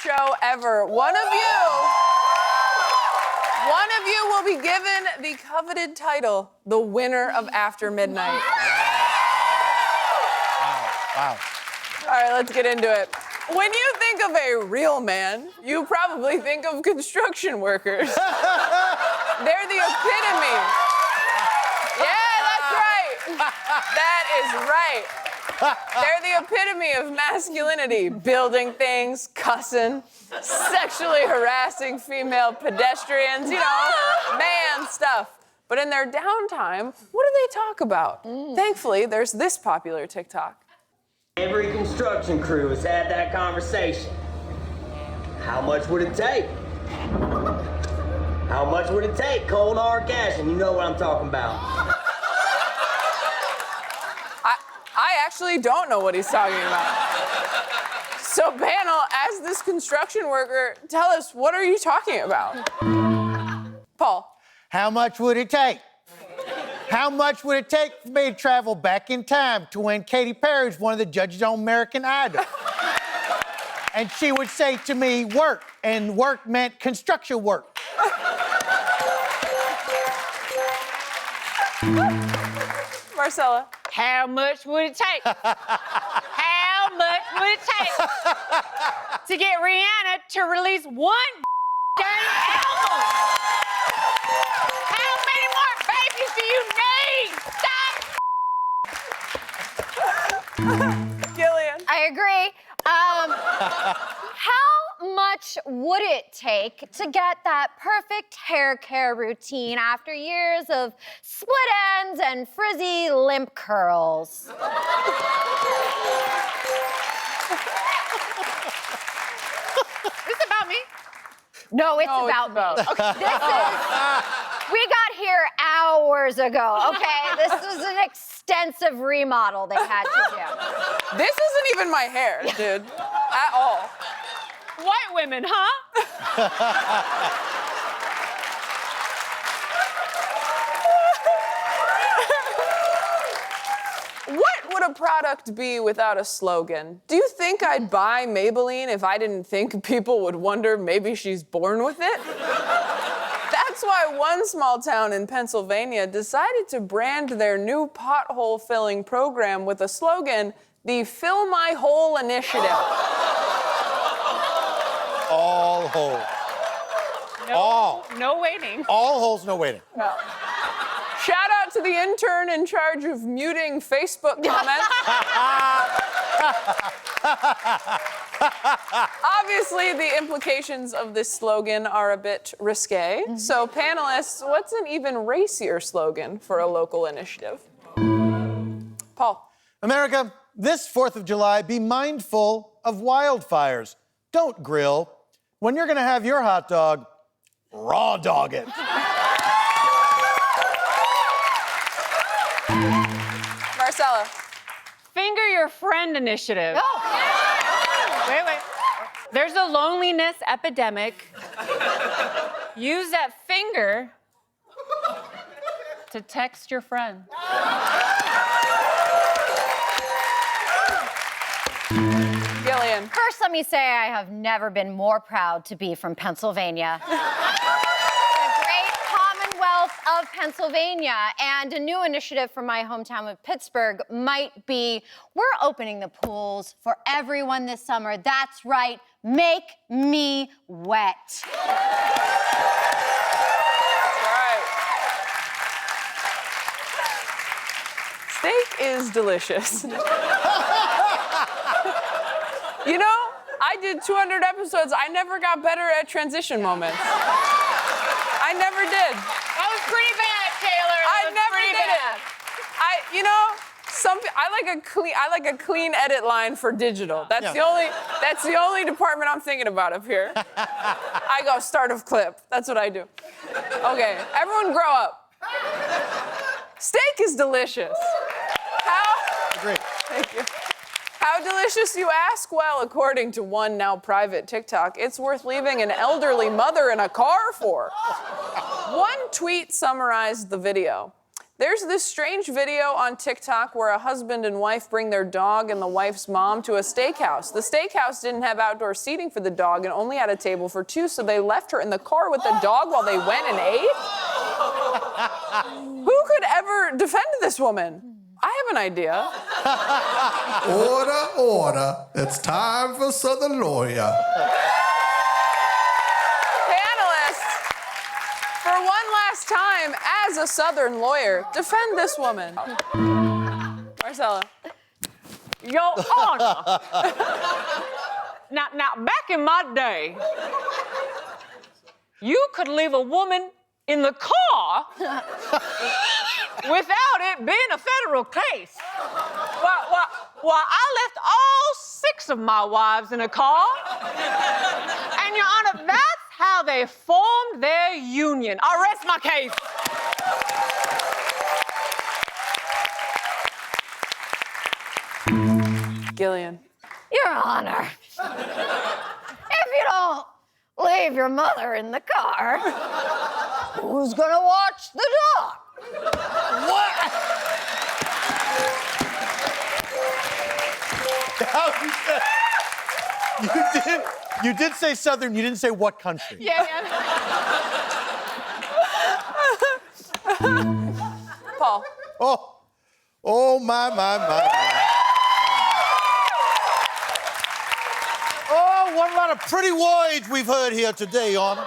show ever. One of you will be given the coveted title, the winner of After Midnight. Wow. All right, let's get into it. When you think of a real man, you probably think of construction workers. They're the epitome. Yeah, that's right. That is right. They're the epitome of masculinity, building things, cussing, sexually harassing female pedestrians, you know, man stuff. But in their downtime, what do they talk about? Thankfully, there's this popular TikTok. Every construction crew has had that conversation. How much would it take? How much would it take, cold hard cash? And you know what I'm talking about. I actually don't know what he's talking about. So panel, as this construction worker, tell us, what are you talking about? Paul. How much would it take? How much would it take for me to travel back in time to when Katy Perry was one of the judges on American Idol? And she would say to me, work, and work meant construction work. Marcella. How much would it take? How much would it take to get Rihanna to release one dang album? How many more babies do you need? Stop. Gillian. I agree. How much would it take to get that perfect hair care routine after years of split ends and frizzy limp curls? Is this about me? No, it's No, about it's about- me. Okay, we got here hours ago, okay? This was an extensive remodel they had to do. This isn't even my hair, dude, at all. White women, huh? What would a product be without a slogan? Do you think I'd buy Maybelline if I didn't think people would wonder maybe she's born with it? That's why one small town in Pennsylvania decided to brand their new pothole filling program with a slogan, the Fill My Hole Initiative. All holes. No waiting. All holes, no waiting. Shout out to the intern in charge of muting Facebook comments. Obviously, the implications of this slogan are a bit risque. So, panelists, what's an even racier slogan for a local initiative? Paul. America, this 4th of July, be mindful of wildfires. Don't grill. When you're gonna have your hot dog, raw dog it. Marcella. Finger Your Friend initiative. Oh. Wait. There's a loneliness epidemic. Use that finger to text your friend. Gillian. First, let me say I have never been more proud to be from Pennsylvania. The great Commonwealth of Pennsylvania. And a new initiative from my hometown of Pittsburgh might be, we're opening the pools for everyone this summer. That's right, make me wet. Steak is delicious. You know, I did 200 episodes. I never got better at transition moments. I never did. That was pretty bad, Taylor. I never did it. I like a clean edit line for digital. That's the only department I'm thinking about up here. I go start of clip. That's what I do. Okay, everyone grow up. Steak is delicious. Agreed. Thank you. How delicious, you ask? Well, according to one now private TikTok, it's worth leaving an elderly mother in a car for. One tweet summarized the video. There's this strange video on TikTok where a husband and wife bring their dog and the wife's mom to a steakhouse. The steakhouse didn't have outdoor seating for the dog and only had a table for two, so they left her in the car with the dog while they went and ate? Who could ever defend this woman? I have an idea. Order, order. It's time for Southern Lawyer. For one last time, as a Southern lawyer, defend this woman. Marcella. Your Honor. Now, back in my day, you could leave a woman in the car without it being a federal case. Well, I left all 6 of my wives in a car. And, Your Honor, that's how they formed their union. I rest my case. Gillian. Your Honor, if you don't leave your mother in the car, who's gonna watch the dog? What? You did say Southern, you didn't say what country. Yeah. Paul. Oh, my. Oh, what a lot of pretty words we've heard here today, Honor.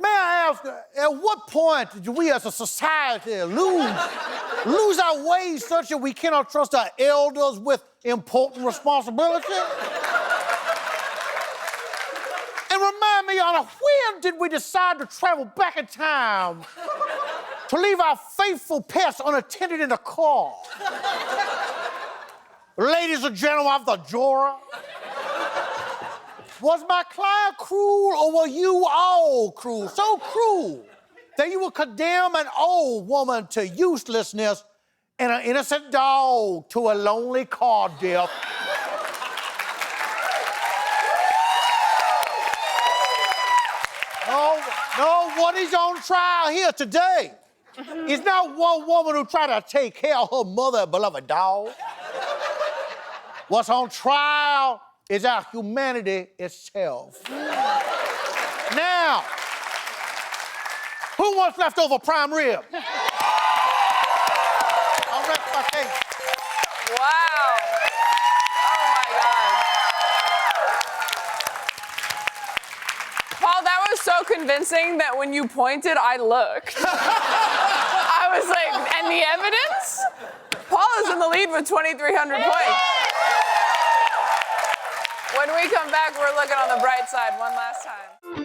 May I ask, at what point did we as a society lose our ways such that we cannot trust our elders with important responsibility? And remind me, Honor, when did we decide to travel back in time to leave our faithful pets unattended in a car? Ladies and gentlemen of the jury, was my client cruel or were you all cruel? So cruel that you would condemn an old woman to uselessness and an innocent dog to a lonely car death. No, what is on trial here today is not one woman who tried to take care of her mother and beloved dog. What's on trial is our humanity itself. Now, who wants leftover prime rib? I'll rest my case. Wow. Oh, my God. Paul, that was so convincing that when you pointed, I looked. I was like, and the evidence? Paul is in the lead with 2,300 points. When we come back, we're looking on the bright side one last time.